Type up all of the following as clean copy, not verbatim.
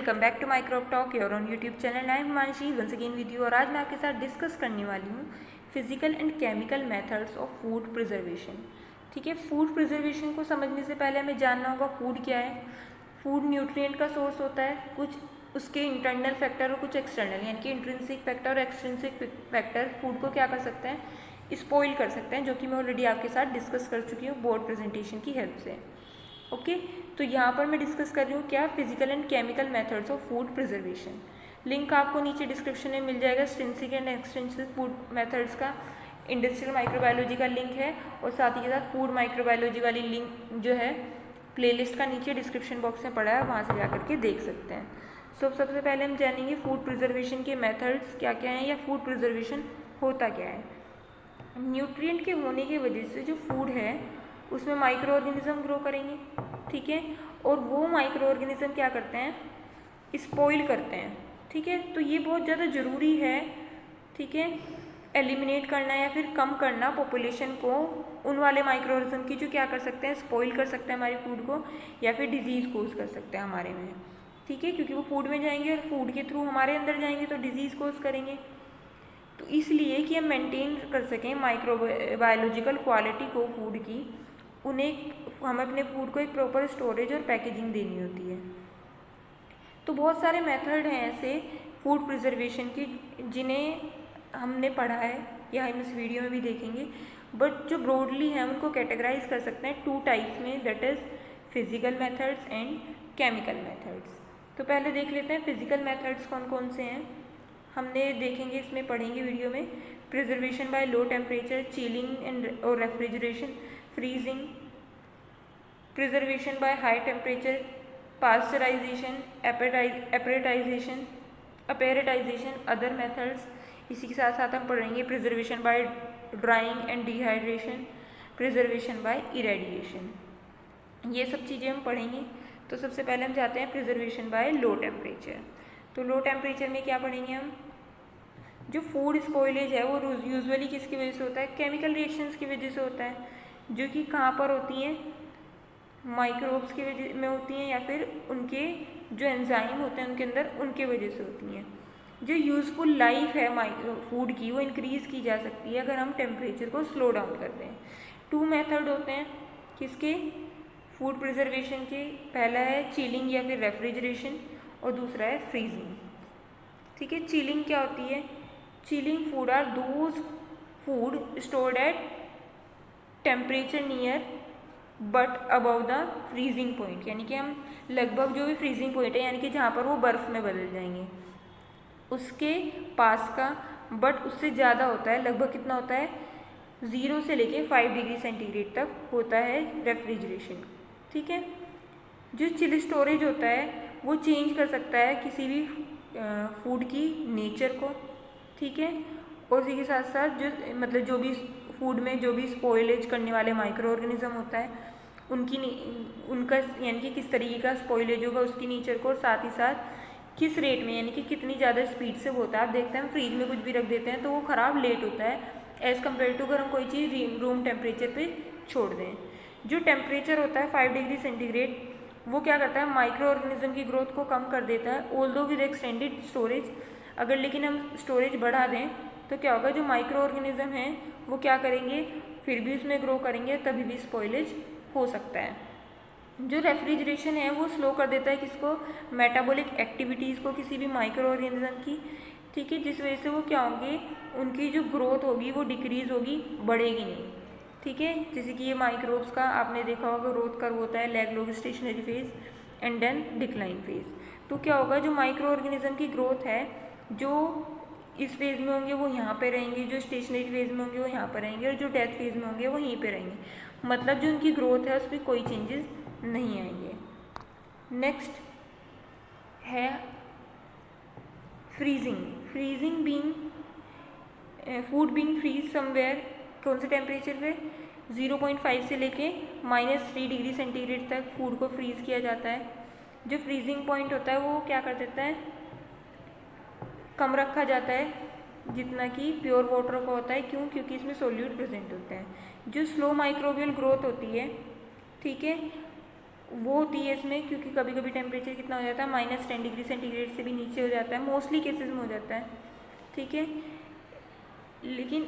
Welcome back to microbe talk your own YouTube channel. I am Himanshi once again with you. और आज मैं आपके साथ डिस्कस करने वाली हूँ physical and chemical methods of food preservation. ठीक है, फूड प्रिजर्वेशन को समझने से पहले हमें जानना होगा फूड क्या है। फूड न्यूट्रिएंट का सोर्स होता है, कुछ उसके इंटरनल फैक्टर और कुछ एक्सटर्नल, यानी कि इंट्रिंसिक फैक्टर और एक्सट्रिंसिक फैक्टर फूड को क्या कर सकते हैं, स्पॉइल कर सकते हैं, जो कि मैं ऑलरेडी आपके साथ डिस्कस कर चुकी हूँ बोर्ड प्रेजेंटेशन की हेल्प से। ओके, तो यहाँ पर मैं डिस्कस कर रही हूँ क्या, physical and chemical methods of food preservation. Link आपको नीचे डिस्क्रिप्शन में मिल जाएगा, स्ट्रिंसिक एंड एक्सट्रिंसिक फूड मेथड्स का, इंडस्ट्रियल माइक्रोबायोलॉजी का लिंक है, और साथ ही के साथ फूड माइक्रोबायोलॉजी वाली लिंक जो है प्लेलिस्ट का नीचे डिस्क्रिप्शन बॉक्स में पड़ा है, वहाँ से जाकर के देख सकते हैं। सबसे पहले हम जानेंगे फूड प्रिजर्वेशन के मेथड्स क्या क्या हैं, या फूड प्रिजर्वेशन होता क्या है। न्यूट्रिएंट के होने की वजह से जो फूड है उसमें माइक्रो ऑर्गेनिज्म ग्रो करेंगे, ठीक है, और वो माइक्रो ऑर्गेनिज्म क्या करते हैं, स्पॉइल करते हैं। ठीक है, तो ये बहुत ज़्यादा ज़रूरी है, ठीक है, एलिमिनेट करना या फिर कम करना पॉपुलेशन को उन वाले माइक्रो ऑर्गेनिज्म की जो क्या कर सकते हैं, स्पॉइल कर सकते हैं हमारी फूड को, या फिर डिजीज़ कोज कर सकते हैं हमारे में। ठीक है, क्योंकि वो फूड में जाएंगे और फूड के थ्रू हमारे अंदर जाएंगे तो डिजीज़ कोज करेंगे। तो इसलिए कि हम मेंटेन कर सकें माइक्रोबायोलॉजिकल क्वालिटी को फूड की, उन्हें हमें अपने फूड को एक प्रॉपर स्टोरेज और पैकेजिंग देनी होती है। तो बहुत सारे मेथड हैं ऐसे फूड प्रिजर्वेशन की जिन्हें हमने पढ़ा है या हम इस वीडियो में भी देखेंगे, बट जो ब्रॉडली हैं उनको कैटेगराइज कर सकते हैं टू टाइप्स में, that is physical methods and chemical methods. तो पहले देख लेते हैं फिजिकल मेथड्स कौन कौन से हैं। हमने देखेंगे, इसमें पढ़ेंगे वीडियो में, preservation by low temperature, chilling and और refrigeration, freezing, preservation by high temperature, pasteurization, appertization, other methods. इसी के साथ साथ हम पढ़ेंगे preservation by drying and dehydration, preservation by irradiation. ये सब चीज़ें हम पढ़ेंगे। तो सबसे पहले हम जाते हैं प्रिजर्वेशन बाय लो टेम्परेचर। तो लो टेम्परेचर में क्या पढ़ेंगे हम, जो फूड स्पॉइलेज है वो यूजुअली किसकी वजह से होता है, केमिकल रिएक्शंस की वजह से होता है, जो कि कहाँ पर होती हैं, माइक्रोब्स की वजह में होती हैं, या फिर उनके जो एंजाइम होते हैं उनके अंदर, उनके वजह से होती हैं। जो यूज़फुल लाइफ है फूड की वो इंक्रीज़ की जा सकती है अगर हम टेम्परेचर को स्लो डाउन कर दें। टू मेथड होते हैं किसके, फूड प्रिजर्वेशन के, पहला है चिलिंग या फिर रेफ्रिजरेशन, और दूसरा है फ्रीजिंग। ठीक है, चिलिंग क्या होती है, chilling food are those food stored at temperature near but above the freezing point, यानी कि हम लगभग जो भी फ्रीजिंग पॉइंट है, यानी कि जहाँ पर वो बर्फ़ में बदल जाएंगे, उसके पास का, बट उससे ज़्यादा होता है, लगभग कितना होता है, 0 से लेके 5 डिग्री सेंटीग्रेड तक होता है रेफ्रिजरेशन। ठीक है, जो चिल स्टोरेज होता है वो चेंज कर सकता है किसी भी फूड की नेचर को। ठीक है, और इसी के साथ साथ जो मतलब जो भी फूड में जो भी स्पॉइलेज करने वाले माइक्रो ऑर्गेनिज्म होता है उनका यानी कि किस तरीके का स्पॉइलेज होगा उसकी नेचर को, और साथ ही साथ किस रेट में, यानी कि कितनी ज़्यादा स्पीड से होता है। आप देखते हैं फ्रीज में कुछ भी रख देते हैं तो वो ख़राब लेट होता है एज़ कम्पेयर टू अगर हम कोई चीज़ रूम टेम्परेचर पे छोड़ दें। जो टेम्परेचर होता है 5 डिग्री सेंटीग्रेड, वो क्या करता है, माइक्रो ऑर्गेनिज्म की ग्रोथ को कम कर देता है, ऑल्दो विद एक्सटेंडेड स्टोरेज। अगर लेकिन हम स्टोरेज बढ़ा दें तो क्या होगा, जो माइक्रो ऑर्गेनिज्म हैं वो क्या करेंगे, फिर भी उसमें ग्रो करेंगे, तभी भी स्पॉइलेज हो सकता है। जो रेफ्रिजरेशन है वो स्लो कर देता है किसको, मेटाबॉलिक एक्टिविटीज़ को किसी भी माइक्रो ऑर्गेनिज्म की। ठीक है, जिस वजह से वो क्या होंगे, उनकी जो ग्रोथ होगी वो डिक्रीज होगी, बढ़ेगी नहीं। ठीक है, जैसे कि ये माइक्रोब्स का आपने देखा होगा ग्रोथ कर्व होता है, lag log stationary phase and then decline phase. तो क्या होगा, जो माइक्रो ऑर्गेनिज्म की ग्रोथ है, जो इस फेज में होंगे वो यहाँ पे रहेंगे, जो स्टेशनरी फेज में होंगे वो यहाँ पर रहेंगे, और जो डेथ फेज में होंगे वो यहीं पे रहेंगे। मतलब जो उनकी ग्रोथ है उस पर कोई चेंजेस नहीं आएंगे। नेक्स्ट है freezing. Freezing being food being freeze somewhere, कौन से टेम्परेचर पे, 0.5 से लेके -3 डिग्री सेंटीग्रेड तक फूड को फ्रीज किया जाता है। जो फ्रीजिंग पॉइंट होता है वो क्या कर देता है, कम रखा जाता है जितना कि प्योर वाटर का होता है। क्यों, क्योंकि इसमें सोल्यूट प्रेजेंट होते हैं। जो स्लो माइक्रोबियल ग्रोथ होती है, ठीक है, वो होती है इसमें, क्योंकि कभी कभी टेम्परेचर कितना हो जाता है -10 डिग्री सेंटीग्रेड से भी नीचे हो जाता है, मोस्टली केसेस में हो जाता है, ठीक है। लेकिन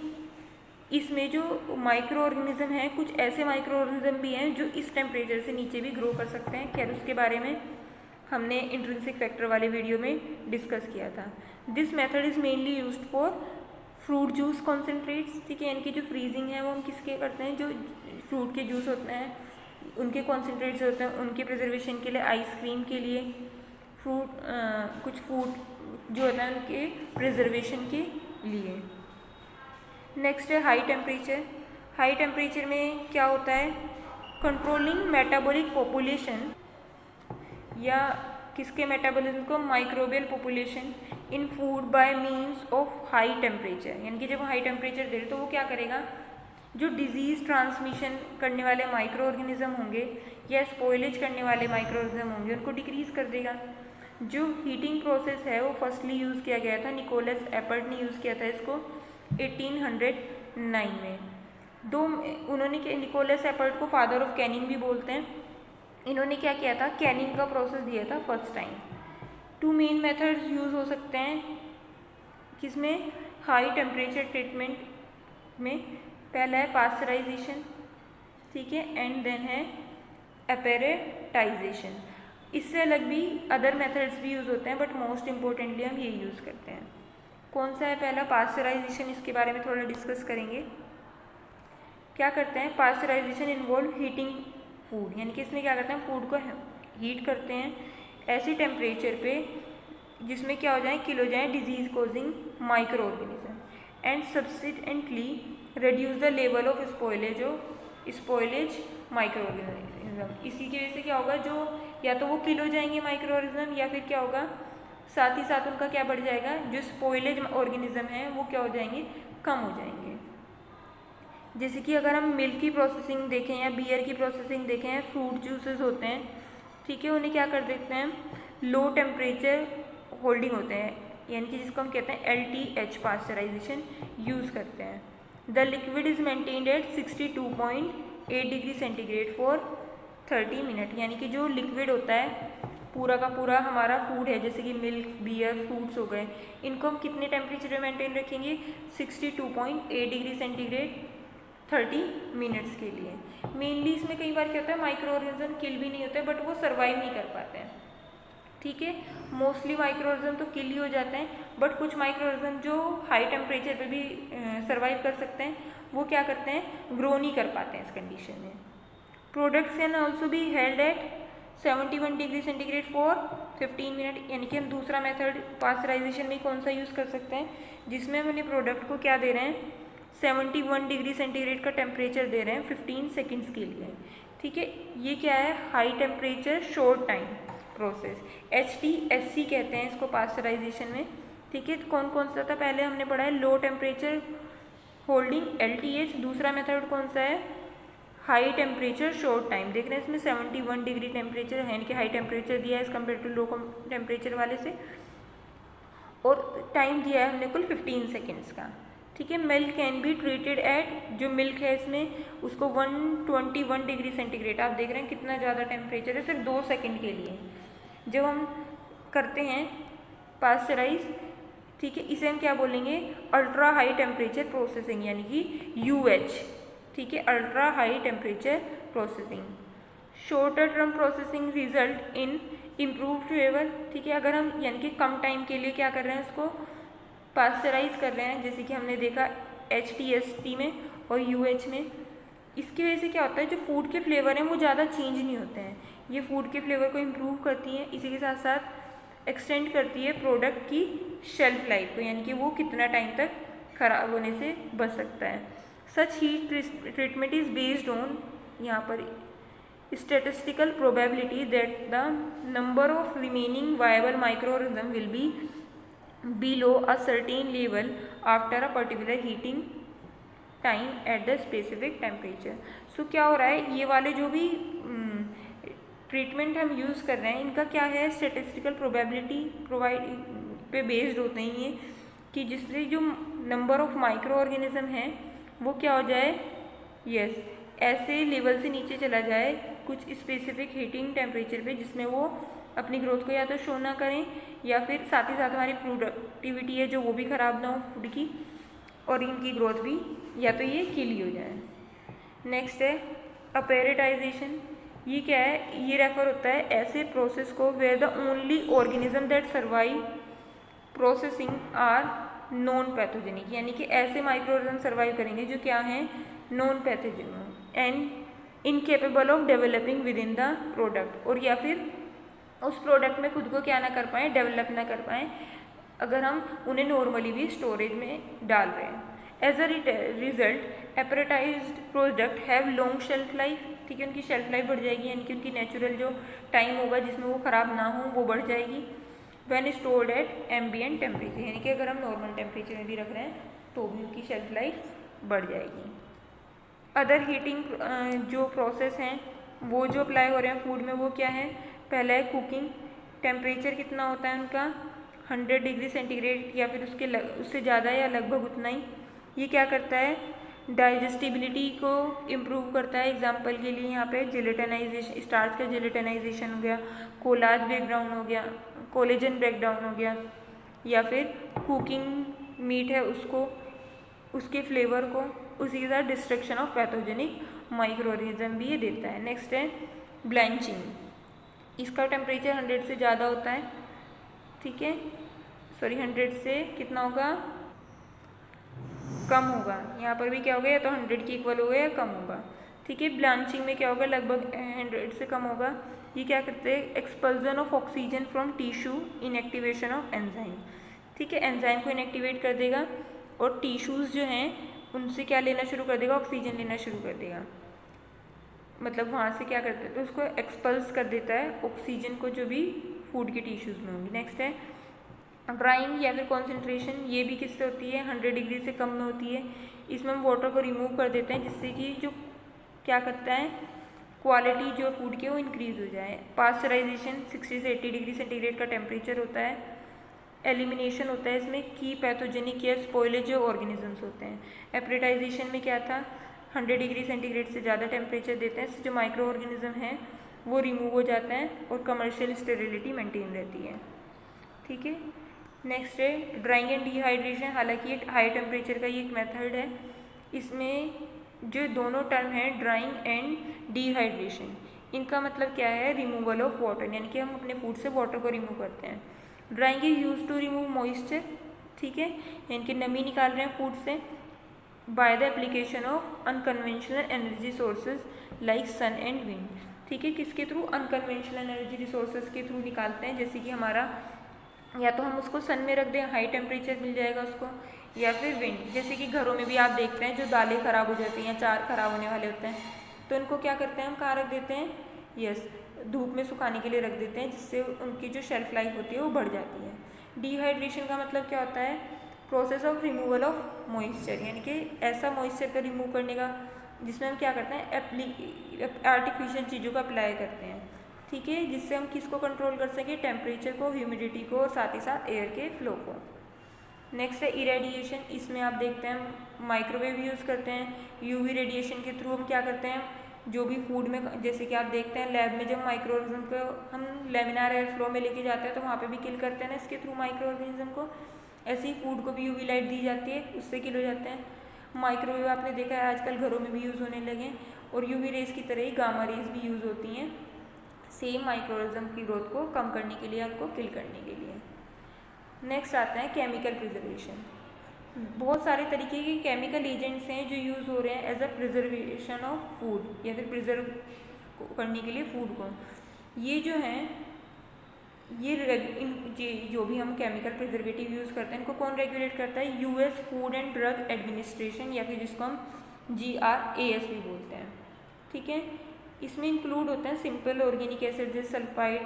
इसमें जो माइक्रो ऑर्गेनिज्म हैं, कुछ ऐसे माइक्रो ऑर्गेनिज्म भी हैं जो इस टेम्परेचर से नीचे भी ग्रो कर सकते हैं। खैर उसके बारे में हमने इंट्रिंसिक फैक्टर वाले वीडियो में डिस्कस किया था। This method is mainly used for fruit juice concentrates, ठीक है। इनकी जो फ्रीजिंग है वो हम किसके करते हैं, जो फ्रूट के जूस होते हैं उनके कॉन्सेंट्रेट्स होते हैं, उनके प्रिजर्वेशन के लिए, आइसक्रीम के लिए, कुछ फूड जो होता है उनके प्रिजर्वेशन के लिए। नेक्स्ट है हाई टेम्परेचर। हाई टेम्परेचर में क्या होता है, कंट्रोलिंग मेटाबॉलिक पॉपुलेशन, या किसके मेटाबॉलिज्म को, microbial population in food by means of high temperature. यानी कि जब हाई टेम्परेचर दे रहे तो वो क्या करेगा, जो डिजीज़ ट्रांसमिशन करने वाले माइक्रो ऑर्गेनिज्म होंगे या स्पॉइलेज करने वाले माइक्रो ऑर्गेनिज्म होंगे उनको डिक्रीज कर देगा। जो हीटिंग प्रोसेस है वो फर्स्टली यूज़ किया गया था, निकोलस एपर्ट ने यूज़ किया था इसको 1809 में। उन्होंने निकोलस एपर्ट को फादर ऑफ कैनिंग भी बोलते हैं। इन्होंने क्या किया था, कैनिंग का प्रोसेस दिया था first time. 2 main methods use हो सकते हैं किसमें, हाई टेम्परेचर ट्रीटमेंट में। पहला है पास्चराइजेशन, ठीक है, एंड देन है एपेरेटाइजेशन। इससे अलग भी अदर मेथड्स भी यूज़ होते हैं, बट मोस्ट इम्पोर्टेंटली हम ये यूज़ करते हैं। कौन सा है पहला, पास्चराइजेशन। इसके बारे में थोड़ा डिस्कस करेंगे। क्या करते हैं, पास्चराइजेशन इन्वॉल्व हीटिंग फूड, यानी कि इसमें क्या करते हैं, फूड को हीट करते हैं ऐसे टेम्परेचर पे जिसमें क्या हो जाए, किल हो जाए disease causing microorganism, and subsequently reduce the level of spoilage microorganism. इसी की वजह से क्या होगा, जो या तो वो किल हो जाएंगे माइक्रो ऑर्गेनिज्म, या फिर क्या होगा, साथ ही साथ उनका क्या बढ़ जाएगा, जो स्पॉइलेज ऑर्गेनिज्म है वो क्या हो जाएंगे, कम हो जाएंगे। जैसे कि अगर हम मिल्क की प्रोसेसिंग देखें या बियर की प्रोसेसिंग देखें, फ्रूट जूसेस होते हैं, ठीक है, उन्हें क्या कर देते हैं, लो टेम्परेचर होल्डिंग होते हैं, यानी कि जिसको हम कहते हैं LTH पास्चराइजेशन यूज़ करते हैं। The liquid is maintained eight 62.8 degree centigrade for 30 minute, यानी कि जो लिक्विड होता है पूरा का पूरा हमारा फूड है, जैसे कि मिल्क, बियर, फ्रूट्स हो गए, इनको हम कितने टेम्परेचर में मेंटेन रखेंगे, 62.8 डिग्री सेंटीग्रेड 30 मिनट्स के लिए। मेनली इसमें कई बार क्या होता है, माइक्रो ऑर्गेनिज्म किल भी नहीं होते, बट वो सर्वाइव नहीं कर पाते हैं, ठीक है। मोस्टली माइक्रो ऑर्गेनिज्म तो किल ही हो जाते हैं, बट कुछ माइक्रो ऑर्गेनिज्म जो हाई टेम्परेचर पे भी सर्वाइव कर सकते हैं, वो क्या करते हैं, ग्रो नहीं कर पाते हैं इस कंडीशन में। Products can also be held at 71 degree centigrade for 15 minute, यानी कि हम दूसरा मेथड पास्चराइजेशन में कौन सा यूज़ कर सकते हैं, जिसमें हम अपने प्रोडक्ट को क्या दे रहे हैं, 71 डिग्री सेंटीग्रेड का टेम्परेचर दे रहे हैं 15 सेकेंड्स के लिए, ठीक है। ये क्या है, high temperature short time process, HTSC कहते हैं इसको पास्चराइजेशन में, ठीक है। कौन कौन सा था, पहले हमने पढ़ा है लो टेम्परेचर होल्डिंग LTH, दूसरा मेथड कौन सा है, हाई टेम्परेचर शॉर्ट टाइम। देख रहे हैं इसमें 71 डिग्री टेम्परेचर है, यानी कि हाई टेम्परेचर दिया है as compare to low temperature वाले से, और टाइम दिया है हमने कुल 15 सेकेंड्स का, ठीक है। Milk can be treated at, जो मिल्क है इसमें उसको 121 डिग्री सेंटीग्रेड, आप देख रहे हैं कितना ज़्यादा टेम्परेचर है, सिर्फ 2 सेकेंड के लिए जब हम करते हैं पास्चराइज, ठीक है। इसे हम क्या बोलेंगे, अल्ट्रा हाई टेम्परेचर प्रोसेसिंग, यानी कि UH, ठीक है, ultra high temperature processing. Shorter term processing result in improved flavour, ठीक है। अगर हम यानी कि कम टाइम के लिए क्या कर रहे हैं, उसको पास्चराइज कर रहे हैं, जैसे कि हमने देखा HTST में और UH में, इसकी वजह से क्या होता है, जो फूड के फ्लेवर हैं वो ज़्यादा चेंज नहीं होते हैं, ये फूड के फ्लेवर को इम्प्रूव करती हैं, इसी के साथ साथ एक्सटेंड करती है प्रोडक्ट की शेल्फ लाइफ को, यानी कि वो कितना टाइम तक खराब होने से बच सकता है। Such heat treatment is based on, यहाँ पर statistical probability that the number of remaining viable microorganism will be below a certain level after a particular heating time at the specific temperature। So क्या हो रहा है, ये वाले जो भी ट्रीटमेंट हम यूज़ कर रहे हैं इनका क्या है, स्टेटिस्टिकल प्रोबेबिलिटी पे बेस्ड होते हैं ये, कि जिससे जो नंबर ऑफ माइक्रो ऑर्गेनिज्म हैं वो क्या हो जाए, ऐसे लेवल से नीचे चला जाए कुछ स्पेसिफिक हीटिंग टेम्परेचर पे जिसमें वो अपनी ग्रोथ को या तो शो ना करें या फिर साथ ही साथ हमारी प्रोडक्टिविटी है जो वो भी ख़राब ना हो फूड की, और इनकी ग्रोथ भी या तो ये किल ही हो जाए। नेक्स्ट है अपेरेटाइजेशन। ये क्या है, ये रेफर होता है ऐसे प्रोसेस को where the only organism that survive processing are non pathogenic, यानी कि ऐसे माइक्रोऑर्गेनिज्म सर्वाइव करेंगे जो क्या हैं, non pathogenic and incapable of developing within the product, और या फिर उस प्रोडक्ट में खुद को क्या ना कर पाएँ, डेवलप ना कर पाएँ अगर हम उन्हें नॉर्मली भी स्टोरेज में डाल रहे हैं। As a result appertized product have long shelf life, ठीक है, उनकी शेल्फ लाइफ बढ़ जाएगी, यानी कि उनकी नेचुरल जो टाइम होगा जिसमें वो ख़राब ना हो वो बढ़ जाएगी। When stored at ambient temperature, यानी कि अगर हम नॉर्मल टेम्परेचर में भी रख रहे हैं तो भी उनकी शेल्फ लाइफ बढ़ जाएगी। अदर हीटिंग जो प्रोसेस हैं वो जो अप्लाई हो रहे हैं फूड में वो क्या है, पहला है कुकिंग। टेम्परेचर कितना होता है उनका, 100 डिग्री सेंटीग्रेड या फिर उससे ज़्यादा या लगभग उतना ही। ये क्या करता है, डाइजेस्टिबिलिटी को इम्प्रूव करता है। एग्जांपल के लिए यहाँ पे जिलेटिनाइजेशन, स्टार्च का जिलेटिनाइजेशन हो गया, कोलाज ब्रेकडाउन हो गया, कोलेजन ब्रेकडाउन हो गया, या फिर कुकिंग मीट है उसको, उसके फ्लेवर को, उसी के साथ destruction of pathogenic micro organism भी ये देता है। नेक्स्ट है ब्लैंचिंग। इसका टेम्परेचर 100 से ज़्यादा होता है, ठीक है, सॉरी 100 से कितना होगा, कम होगा। यहाँ पर भी क्या होगा, या तो 100 के इक्वल होगा या कम होगा, ठीक है। ब्लांचिंग में क्या होगा, लगभग 100 से कम होगा। ये क्या करते हैं, expulsion of oxygen from tissue, inactivation of enzyme, ठीक है, एंजाइम को इनएक्टिवेट कर देगा और टिश्यूज़ जो हैं उनसे क्या लेना शुरू कर देगा, ऑक्सीजन लेना शुरू कर देगा, मतलब वहाँ से क्या करते हैं तो उसको एक्सपल्स कर देता है ऑक्सीजन को जो भी फूड के टिश्यूज़ में होंगी। नेक्स्ट है ड्राइंग या फिर कॉन्सेंट्रेशन। ये भी किससे होती है, 100 डिग्री से कम में होती है। इसमें हम वाटर को रिमूव कर देते हैं जिससे कि जो क्या करता है, क्वालिटी जो फूड की वो इंक्रीज़ हो जाए। पास्चराइजेशन 60 से 80 डिग्री सेंटीग्रेड का टेम्परेचर होता है। एलिमिनेशन होता है इसमें की पैथोजेनिक या स्पॉइलेज जो ऑर्गेनिजम्स होते हैं। एपरेटाइजेशन में क्या था, 100 डिग्री सेंटीग्रेड से ज़्यादा टेम्परेचर देते हैं, जो माइक्रो ऑर्गेनिज्म हैं वो रिमूव हो जाते हैं और कमर्शियल स्टेरिलिटी मेंटेन रहती है, ठीक है। नेक्स्ट है ड्राइंग एंड डिहाइड्रेशन। हालांकि ये हाई टेम्परेचर का ये एक मेथड है। इसमें जो दोनों टर्म है ड्राइंग एंड डिहाइड्रेशन, इनका मतलब क्या है, रिमूवल ऑफ वाटर, यानी कि हम अपने फूड से वाटर को रिमूव करते हैं। Drying is use to remove moisture, ठीक है, यानी कि नमी निकाल रहे हैं फूड से by the application of unconventional energy sources like sun and wind, ठीक है। किसके थ्रू, अनकन्वेंशनल एनर्जी रिसोर्सेज के थ्रू निकालते हैं, जैसे कि हमारा या तो हम उसको सन में रख दें, हाई टेम्परेचर मिल जाएगा उसको, या फिर विंड, जैसे कि घरों में भी आप देखते हैं जो दालें ख़राब हो जाती हैं, चार ख़राब होने वाले होते हैं, तो उनको क्या करते हैं हम कहाँ रख देते हैं, यस, धूप में सुखाने के लिए रख देते हैं, जिससे उनकी जो शेल्फ लाइफ होती है वो बढ़ जाती है। डिहाइड्रेशन का मतलब क्या होता है, process of removal of moisture, यानी कि ऐसा मॉइस्चर का रिमूव करने का जिसमें हम क्या करते हैं, आर्टिफिशियल चीज़ों को अप्लाई करते हैं, ठीक है, जिससे हम किसको कंट्रोल कर सकें, टेम्परेचर को, ह्यूमिडिटी को और साथ ही साथ एयर के फ्लो को। नेक्स्ट है इरेडिएशन। इसमें आप देखते हैं माइक्रोवेव यूज़ करते हैं। यूवी रेडिएशन के थ्रू हम क्या करते हैं, जो भी फूड में, जैसे कि आप देखते हैं लैब में जब माइक्रो ऑर्गेनिज्म को हम लेमिनार एयर फ्लो में लेके जाते हैं तो वहाँ पे भी किल करते हैं ना इसके थ्रू माइक्रो ऑर्गेनिज्म को। ऐसे ही फूड को भी यूवी लाइट दी जाती है, उससे किल हो जाते हैं। माइक्रोवेव आपने देखा है आजकल घरों में भी यूज़ होने लगे, और यूवी रेज की तरह ही गामा रेज भी यूज़ होती हैं सेम माइक्रो ऑर्गेनिज्म की ग्रोथ को कम करने के लिए, उनको किल करने के लिए। नेक्स्ट आता है केमिकल प्रिजर्वेशन। बहुत सारे तरीके के केमिकल एजेंट्स हैं जो यूज़ हो रहे हैं as a preservation of food, या फिर प्रिजर्व करने के लिए फूड को। ये जो हैं ये जो भी हम केमिकल प्रिजर्वेटिव यूज़ करते हैं इनको कौन रेगुलेट करता है, US food and drug administration, या फिर जिसको हम GRAS भी बोलते हैं, ठीक है। इसमें इंक्लूड होते हैं सिंपल ऑर्गेनिक एसिड जैसे sulphide,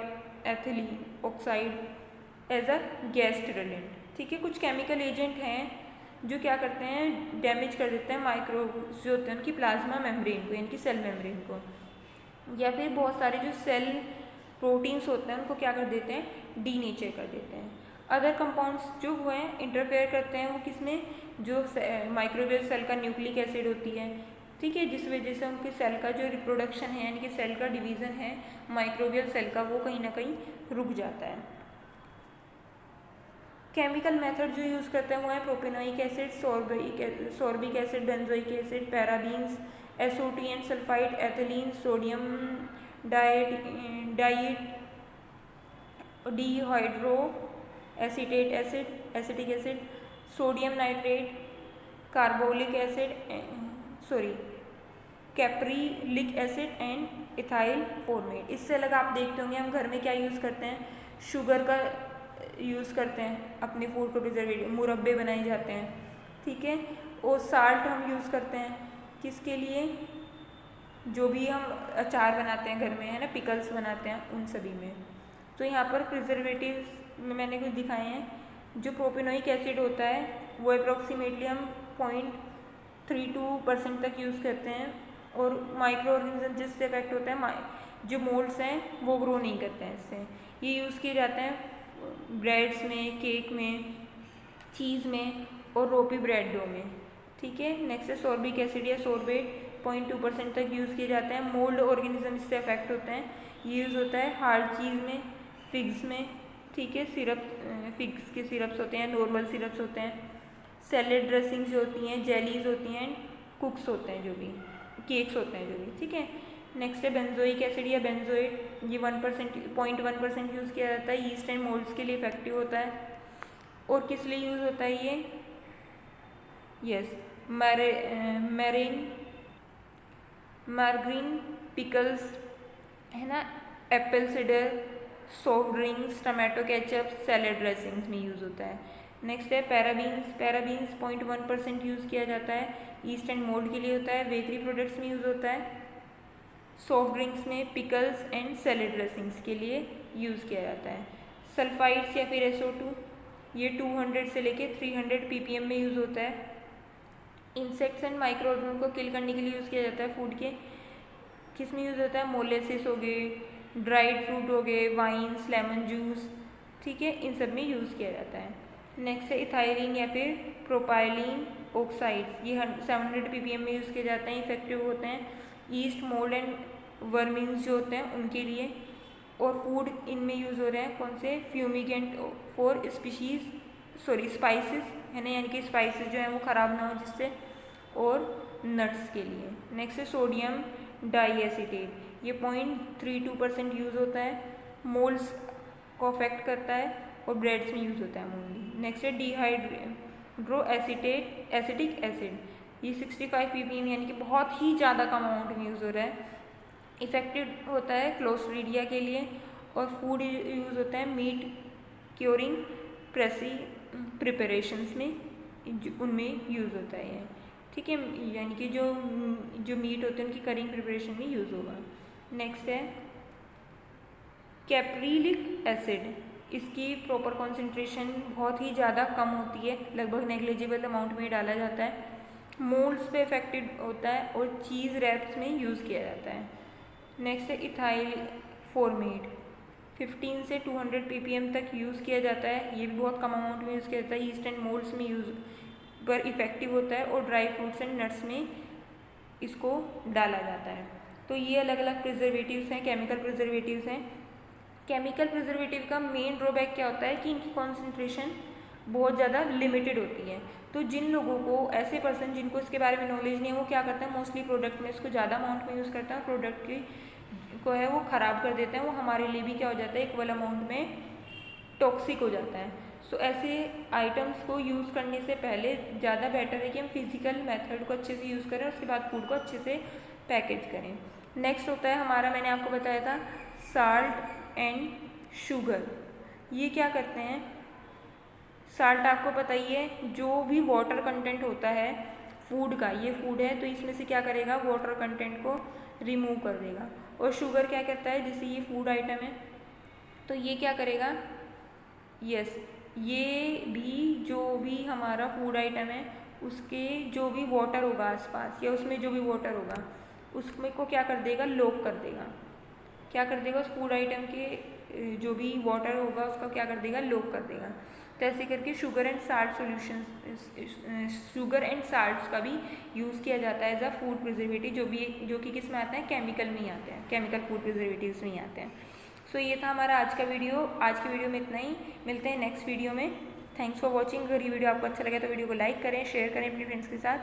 ethylene oxide as a gas relent, ठीक है। कुछ केमिकल एजेंट हैं जो क्या करते हैं, डैमेज कर देते हैं माइक्रोब्स जो होते हैं उनकी प्लाज्मा मेम्ब्रेन को, यानी कि सेल मेम्ब्रेन को, या फिर बहुत सारे जो सेल प्रोटीन्स होते हैं उनको क्या कर देते हैं, डीनेचर कर देते हैं। अदर कंपाउंड्स जो वो हैं इंटरफेयर करते हैं वो किसमें, जो माइक्रोवेव सेल का न्यूक्लिक एसिड होती है, ठीक है, जिस वजह से उनके सेल का जो रिप्रोडक्शन है यानी कि सेल का डिवीज़न है माइक्रोबियल सेल का, वो कहीं ना कहीं रुक जाता है। केमिकल मेथड जो यूज़ करते हैं वो है propanoic acid, sorbic acid, benzoic acid, parabens, SO2 and sulphide, ethylene, sodium diet dehydro acetate acid, acetic acid, sodium nitrate, carbolic acid caprylic acid and ethyl format. इससे अलग आप देखते होंगे हम घर में क्या यूज़ करते हैं, शुगर का यूज़ करते हैं अपने फूड को प्रिजर्वेटिव, मुरब्बे बनाए जाते हैं, ठीक है। और साल्ट हम यूज़ करते हैं किसके लिए, जो भी हम अचार बनाते हैं घर में, है ना, पिकल्स बनाते हैं उन सभी में। तो यहाँ पर प्रिजर्वेटिव में मैंने कुछ दिखाए हैं। जो प्रोपेनोइक एसिड होता है वो अप्रॉक्सीमेटली हम 0.32% तक यूज़ करते हैं, और माइक्रो ऑर्गेनिज्म जिससे अफेक्ट होता है, जो मोल्ड्स हैं वो ग्रो नहीं करते हैं इससे। ये यूज़ किए जाते हैं ब्रेड्स में, केक में, चीज़ में और रोपी ब्रेड डो में, ठीक है। नेक्स्ट है सोर्बिक एसिड या सोर्बेट, 0.2% तक यूज़ किए जाते हैं। मोल्ड ऑर्गेनिज्म इससे अफेक्ट होते हैं, ये यूज़ होता है हार्ड चीज़ में, फिग्स में, ठीक है। सिरप, फिग्स के सिरप्स होते हैं, नॉर्मल सिरप्स होते हैं, सैलेड ड्रेसिंग्स जो होती हैं, जेलीज होती हैं, कुक्स होते हैं जो भी, केक्स होते हैं जो भी, ठीक है। नेक्स्ट है बेंजोइक एसिड या बेंजोएट, ये 0.1% यूज़ किया जाता है, यीस्ट एंड मोल्ड्स के लिए इफेक्टिव होता है। और किस लिए यूज़ होता है ये, यस, मार्गरीन, पिकल्स, है ना, Apple cider, soft drinks, tomato ketchup, salad dressings में यूज़ होता है। नेक्स्ट है पैराबीन्स, 0.1% यूज़ किया जाता है, ईस्ट एंड मोल्ड के लिए होता है, बेकरी प्रोडक्ट्स में यूज़ होता है, सॉफ्ट ड्रिंक्स में, पिकल्स एंड सैलेड ड्रेसिंग्स के लिए यूज़ किया जाता है। सल्फाइड्स या फिर SO2, ये 200 से लेके 300 ppm में यूज़ होता है। इंसेक्ट्स एंड माइक्रो ऑर्गेनिज्म को किल करने के लिए यूज़ किया जाता है। फूड के किस में यूज़ होता है, मोलेसिस हो गए, ड्राइड फ्रूट हो गए, वाइन्स, लेमन जूस, ठीक है, इन सब में यूज़ किया जाता है। नेक्स्ट है इथाइलिन या फिर प्रोपाइलिन ऑक्साइड्स, ये 700 ppm में यूज़ किए जाते हैं, इफेक्टिव होते हैं ईस्ट, मोल्ड एंड वर्मिंग्स जो होते हैं उनके लिए। और फूड इनमें यूज़ हो रहे हैं कौन से, फ्यूमिगेंट फॉर स्पाइसेस, है ना, यानी कि स्पाइसेस जो हैं वो ख़राब ना हो जिससे, और नट्स के लिए। नेक्स्ट है सोडियम डाइएसिटेट, ये 0.32% यूज़ होता है, मोल्ड्स को अफेक्ट करता है और ब्रेड्स में यूज़ होता है मोनली। नेक्स्ट है डिहाइड्रो एसिटिक एसिड, ये 65 ppm यानी कि बहुत ही ज़्यादा कम अमाउंट में यूज़ हो रहा है, इफेक्टिव होता है क्लोस्ट्रीडिया के लिए। और फूड यूज़ होता है मीट क्योरिंग प्रिपरेशंस में, उनमें यूज़ होता है ये, ठीक है, यानी कि जो मीट होते हैं उनकी करिंग प्रिपरेशन में यूज़ होगा। नेक्स्ट है कैप्रिलिक एसिड, इसकी प्रॉपर कॉन्सेंट्रेशन बहुत ही ज़्यादा कम होती है, लगभग नेग्लिजिबल अमाउंट में डाला जाता है, मोल्ड्स पे इफेक्टेड होता है और चीज़ रैप्स में यूज़ किया जाता है। नेक्स्ट है इथाइल फॉर्मेट, 15 से 200 ppm तक यूज़ किया जाता है, ये भी बहुत कम अमाउंट में यूज़ किया जाता है, ईस्ट एंड मोल्ड्स में यूज़ पर इफेक्टिव होता है और ड्राई फ्रूट्स एंड नट्स में इसको डाला जाता है। तो ये अलग अलग प्रिजर्वेटिव्स हैं, केमिकल प्रिजर्वेटिव्स हैं। केमिकल प्रिजर्वेटिव का मेन ड्रॉबैक क्या होता है कि इनकी कॉन्सेंट्रेशन बहुत ज़्यादा लिमिटेड होती है। तो जिन लोगों को, ऐसे पर्सन जिनको इसके बारे में नॉलेज नहीं है, वो क्या करते हैं, मोस्टली प्रोडक्ट में इसको ज़्यादा अमाउंट में यूज़ करते हैं, प्रोडक्ट की को है वो ख़राब कर देते हैं, वो हमारे लिए भी क्या हो जाता है, इक्वल अमाउंट में टॉक्सिक हो जाता है। सो ऐसे आइटम्स को यूज़ करने से पहले ज़्यादा बेटर है कि हम फिजिकल मेथड को अच्छे से यूज़ करें, उसके बाद फूड को अच्छे से पैकेज करें। नेक्स्ट होता है हमारा, मैंने आपको बताया था, साल्ट एंड शुगर। ये क्या करते हैं, साल्ट आपको पता ही है, जो भी वाटर कंटेंट होता है फूड का, ये फूड है तो इसमें से क्या करेगा, वाटर कंटेंट को रिमूव कर देगा। और शुगर क्या करता है, जैसे ये फूड आइटम है तो ये क्या करेगा, यस, ये भी जो भी हमारा फूड आइटम है उसके जो भी वाटर होगा आसपास, या उसमें जो भी वाटर होगा उसमें को क्या कर देगा, लॉक कर देगा। क्या कर देगा, उस फूड आइटम के जो भी वाटर होगा उसका क्या कर देगा, लॉक कर देगा। तो ऐसे करके sugar and salt solution, sugar and salts का भी यूज़ किया जाता है एज अ फूड प्रिजर्वेटिव, जो कि किस में आता है, केमिकल में ही आते हैं, केमिकल फूड प्रिजर्वेटिव्स में ही आते हैं। सो ये था हमारा आज का वीडियो। आज के वीडियो में इतना ही, मिलते हैं नेक्स्ट वीडियो में। Thanks for watching. अगर ये वीडियो आपको अच्छा लगा तो वीडियो को लाइक करें, शेयर करें अपने फ्रेंड्स के साथ।